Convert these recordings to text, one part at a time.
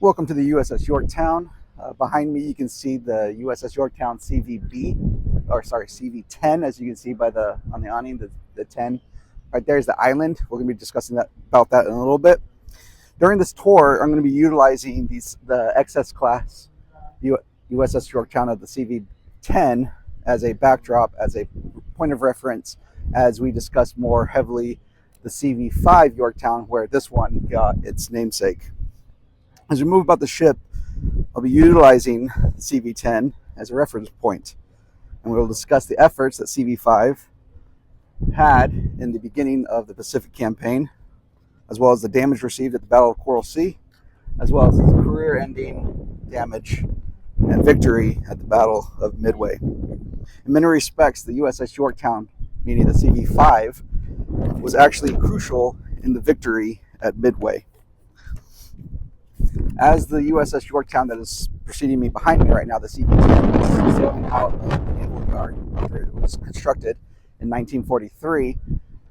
Welcome to the USS Yorktown. Behind me, you can see the USS Yorktown CV-10, as you can see by on the awning, the 10. Right there is the island. We're going to be discussing about that in a little bit. During this tour, I'm going to be utilizing the XS class USS Yorktown of the CV-10 as a backdrop, as a point of reference, as we discuss more heavily the CV-5 Yorktown, where this one got its namesake. As we move about the ship, I'll be utilizing CV-10 as a reference point, and we'll discuss the efforts that CV-5 had in the beginning of the Pacific Campaign, as well as the damage received at the Battle of Coral Sea, as well as its career-ending damage and victory at the Battle of Midway. In many respects, the USS Yorktown, meaning the CV-5, was actually crucial in the victory at Midway. As the USS Yorktown that is preceding me behind me right now, the CV-10, is sailing out of the Naval Yard after it was constructed in 1943.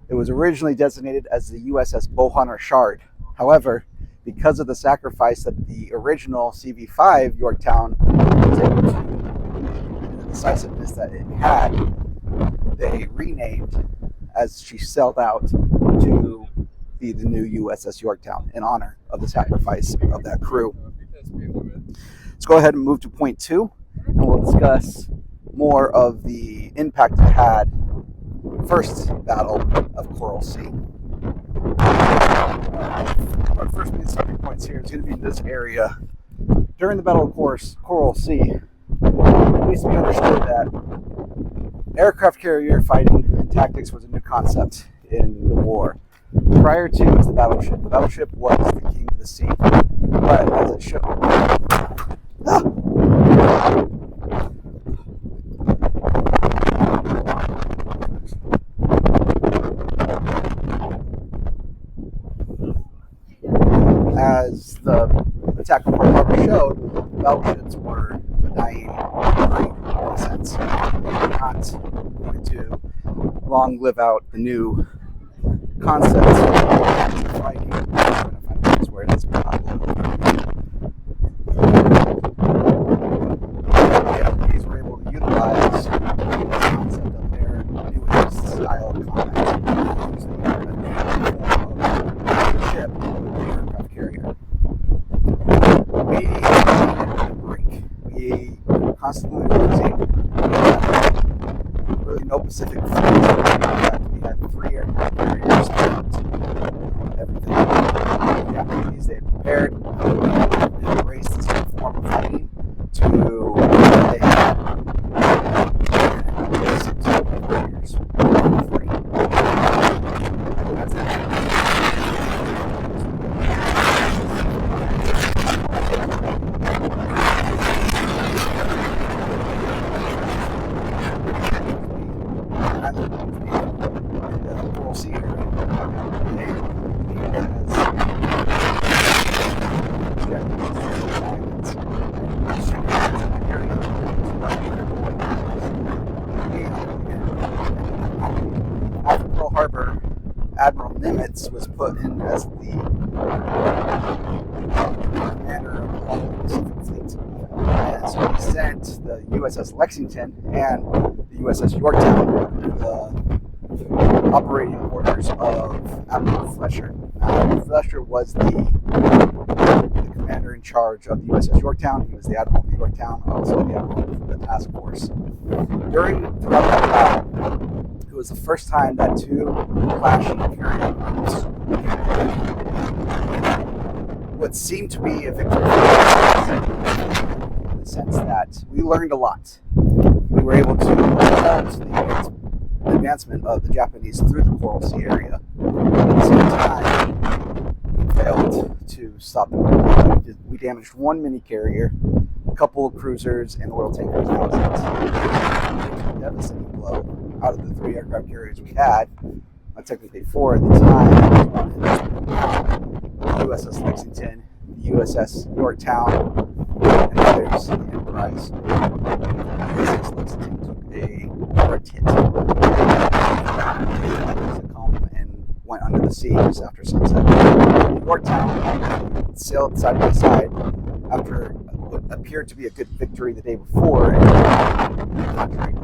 It was originally designated as the USS Bowhunter Shard. However, because of the sacrifice that the original CV-5 Yorktown was able to, and the decisiveness that it had, they renamed as she sailed out to be the new USS Yorktown in honor of the sacrifice of that crew. Let's go ahead and move to point 2, and we'll discuss more of the impact it had first Battle of Coral Sea. Our first main starting points here is going to be in this area. During the Battle of Coral Sea, it needs to be understood that aircraft carrier fighting and tactics was a new concept in the war. Prior to the battleship was the king of the sea, but as it showed, as the attack on Pearl Harbor showed, battleships were a dying breed in a sense. They're not going to long live out the new concepts of fighting. I'm going to find a place where it is Japanese were able to utilize the concept of their newest style of combat using a new form of ship, the aircraft carrier. We needed a break. We were constantly losing really no Pacific fleet. We had 3 aircraft carriers and everything. The Japanese, they had prepared and embraced this new form of fighting to they had 6 carriers. 3. Coral Sea area. After Pearl Harbor, Admiral Nimitz was put in as the commander of all the Pacific Fleet. And so he sent the USS Lexington and the USS Yorktown, the operating orders of Admiral Fletcher. Admiral Fletcher was the commander in charge of the USS Yorktown. He was the Admiral of the Yorktown, also the Admiral of the task force. Throughout that battle, it was the first time that 2 clashing carrier groups what seemed to be a victory in the sense that we learned a lot. We were able to halt the advancement of the Japanese through the Coral Sea area. At the same time, we failed to stop them. We damaged 1 mini carrier, a couple of cruisers, and oil tankers. That was it. A devastating blow. Out of the 3 aircraft carriers we had, technically 4 at the time, the USS Lexington, the USS Yorktown, and others, the Enterprise. The USS Lexington took a direct hit. And went under the sea just after sunset. Yorktown sailed side by side after what appeared to be a good victory the day before. Contrary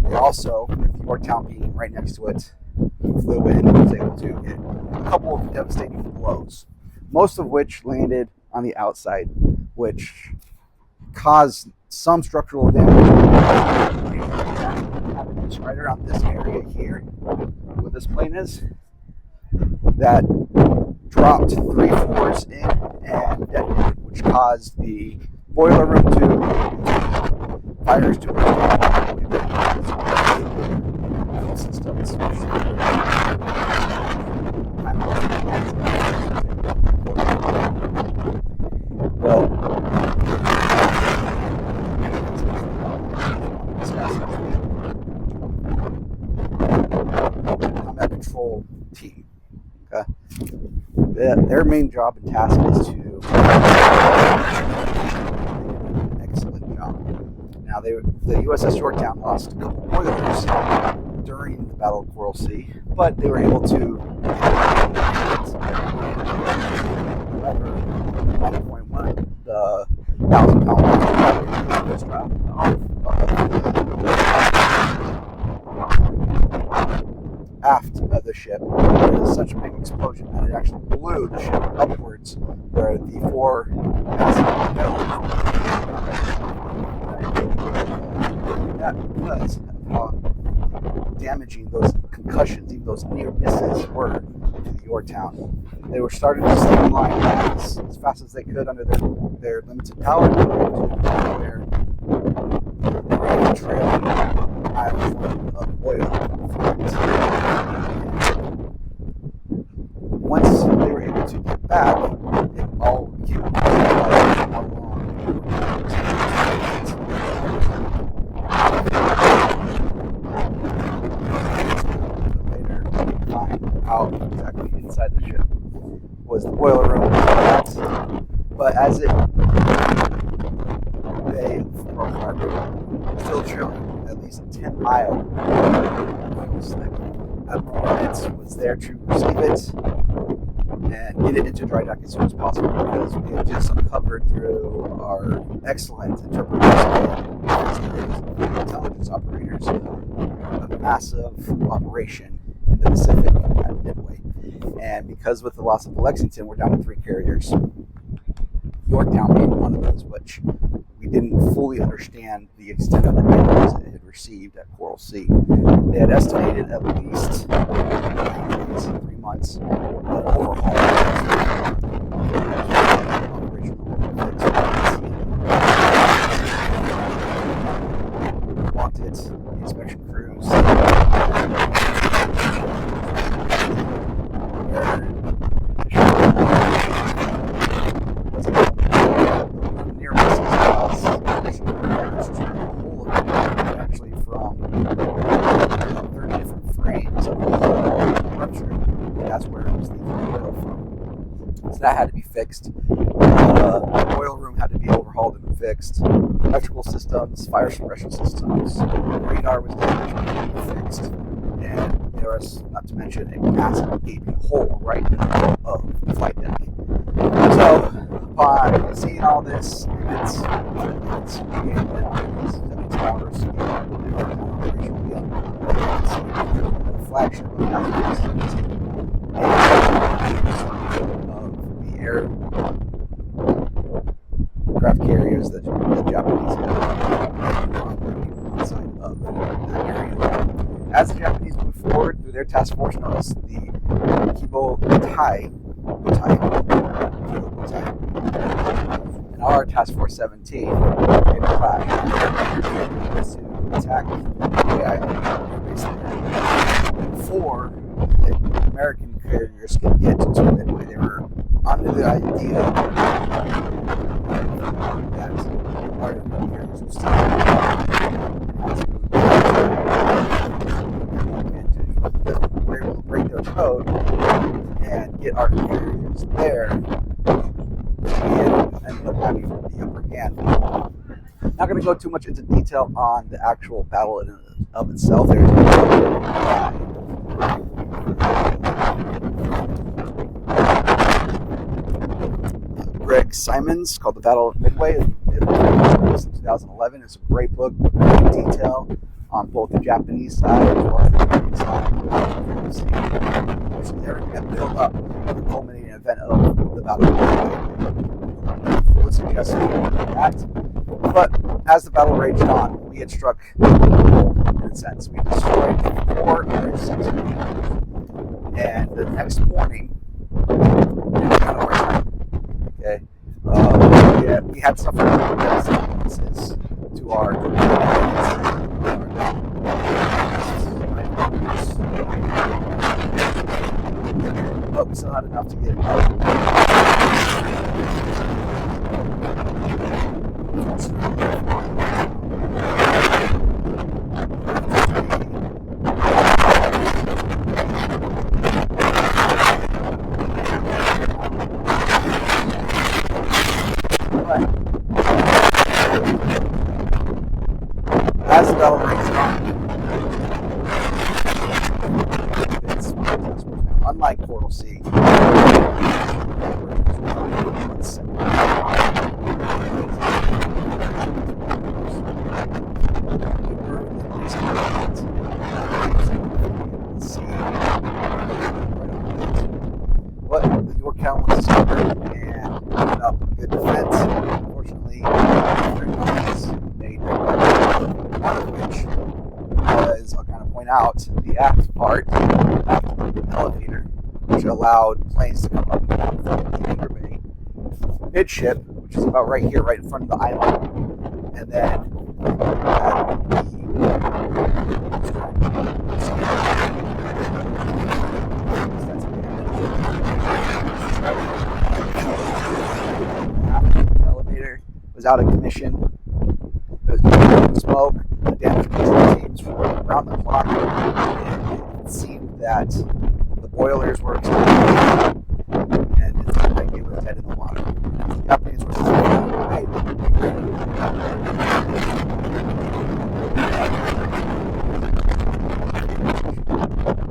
they also, with Yorktown being right next to it, flew in and was able to hit a couple of devastating blows, most of which landed on the outside, which caused some structural damage. Right around this area here, where this plane is, that dropped 3 floors in and detonated, which caused the boiler room to fires to burst out. Systems. Well, combat control team. Okay. Their main job and task is to excellent job. Now, the USS Yorktown lost a couple boilers during the Battle of Coral Sea, but they were able to. However, at one point, one of the 1,000-pound was dropped off aft of the ship. There was such a big explosion that it actually blew the ship upwards, where the 4 massive that because of how damaging those concussions, even those near misses, were to the Yorktown. They were starting to streamline as fast as they could under their limited power to where they were trailing islands of oil. Once they were able to get back, it all became how long out exactly inside the ship was the boiler room. But as they still trailing at least a 10-mile oil slick. Admiral Bennett was there to receive it and get it into dry dock as soon as possible, because we had just uncovered through our excellent interpreters and intelligence operators a massive operation in the Pacific at Midway. And because with the loss of the Lexington, we're down to 3 carriers. Yorktown being one of those, which we didn't fully understand the extent of the damage it had received at Coral Sea. They had estimated at least 3 months overhaul. Walked it, the inspection crews. Actually from 30 different frames of rupture. That's where it was leaking oil from. So that had to be fixed. The oil room had to be overhauled and fixed. Electrical systems, fire suppression systems, radar was damaged and fixed. And there was, not to mention, a massive gaping hole right in the middle of the flight deck. So, upon seeing all this, it's hours the flagship of the aircraft carriers that the Japanese had operating outside of that area. As the Japanese moved forward through their task force known as the Kibo Butai, and our Task Force 17 in clash to attack the island before the American carriers could get to Midway. They were under the idea that our carriers would still were able to break their code and get our carriers there and ended up having the upper hand. Not going to go too much into detail on the actual battle in of itself. There's Greg Simons called The Battle of Midway. It was released in 2011. It's a great book, great detail on both the Japanese side as well as the American side. Everything that built up to the culminating event of the Battle of Midway. Full suggestion that. But as the battle raged on, we had struck gold in a sense. We destroyed 4 other 6 vehicles. And the next morning, kind of time, okay, yeah, we had suffered consequences to our but we still had enough to get as the battle raged on. Unlike Portal C, but the Yorktown was discovered and put up a good defense. Unfortunately, made one of which was, I'll kind of point out, the aft part, the elevator, which allowed planes to come up and down from the hangar bay. Midship, which is about right here, right in front of the island, and then the elevator was out of commission. There was smoke. The damage control teams were around the clock, and it seemed that the boilers were exploding, and it seemed like it was dead in the water. The Japanese were saying, hey,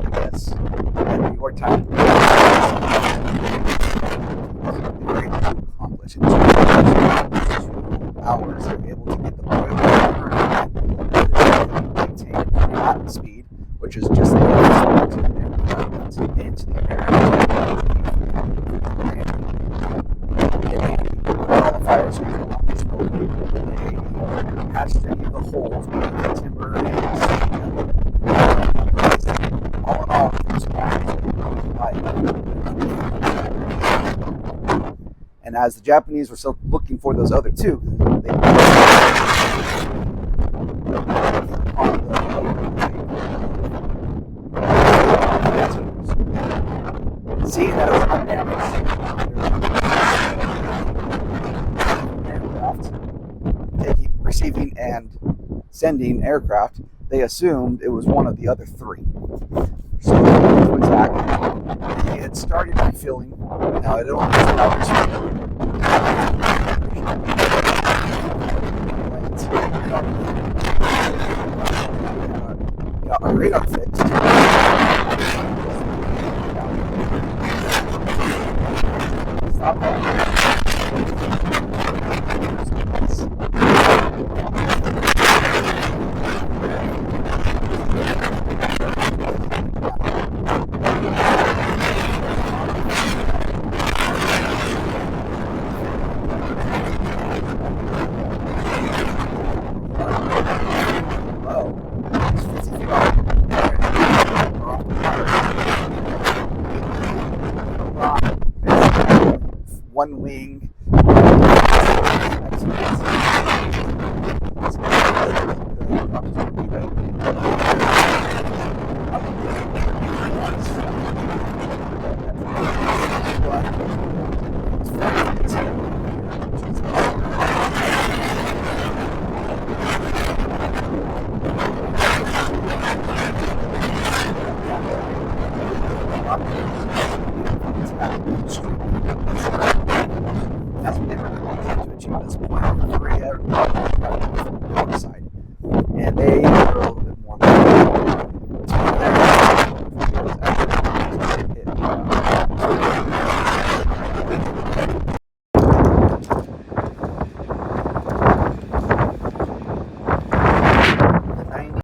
I guess at New York time, they were able to accomplish in 2 hours. They were able to get the boiler maintain not speed, which is just the into the air. All the fires are along the smoke. They patched any of the holes between the timber and all in all, it was and as the Japanese were still looking for those other 2, they seeing that it was undamaged aircraft, receiving and sending aircraft, they assumed it was one of the other 3. So to attack, they had started refueling. Now it only was got our radar fixed. Stop that. One wing. That's what they were going to achieve this point. 3